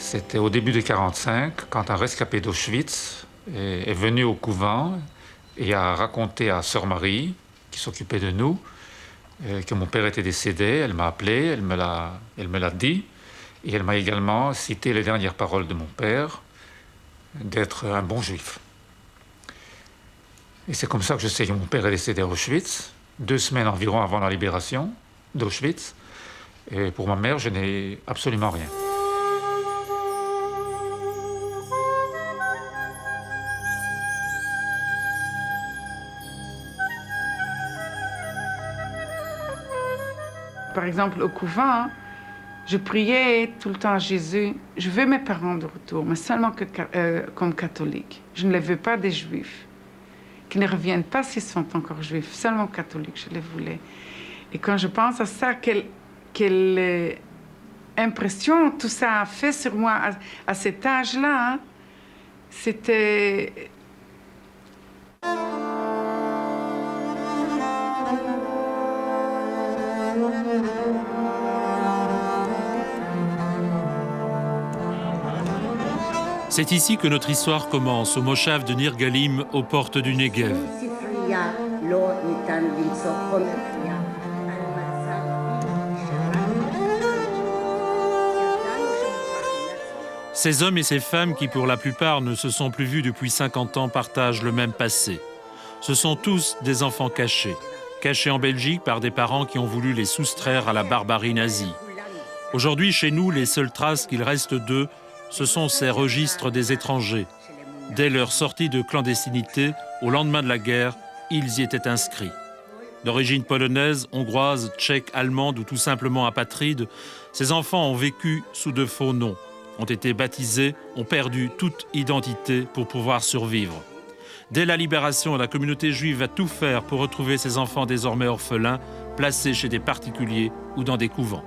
C'était au début de 1945, quand un rescapé d'Auschwitz est venu au couvent et a raconté à Sœur Marie, qui s'occupait de nous, que mon père était décédé. Elle m'a appelé, elle me l'a dit, et elle m'a également cité les dernières paroles de mon père, d'être un bon juif. Et c'est comme ça que je sais que mon père est décédé à Auschwitz, 2 semaines environ avant la libération d'Auschwitz. Et pour ma mère, je n'ai absolument rien. Par exemple, au couvent, je priais tout le temps à Jésus, je veux mes parents de retour, mais seulement comme catholiques. Je ne les veux pas des juifs, qui ne reviennent pas s'ils sont encore juifs, seulement catholiques, je les voulais. Et quand je pense à ça, quelle impression tout ça a fait sur moi à cet âge-là, hein, c'était... C'est ici que notre histoire commence, au moshav de Nir Galim, aux portes du Negev. Ces hommes et ces femmes qui, pour la plupart, ne se sont plus vus depuis 50 ans, partagent le même passé. Ce sont tous des enfants cachés. Cachés en Belgique par des parents qui ont voulu les soustraire à la barbarie nazie. Aujourd'hui, chez nous, les seules traces qu'il reste d'eux, ce sont ces registres des étrangers. Dès leur sortie de clandestinité, au lendemain de la guerre, ils y étaient inscrits. D'origine polonaise, hongroise, tchèque, allemande ou tout simplement apatride, ces enfants ont vécu sous de faux noms, ont été baptisés, ont perdu toute identité pour pouvoir survivre. Dès la libération, la communauté juive va tout faire pour retrouver ces enfants désormais orphelins, placés chez des particuliers ou dans des couvents.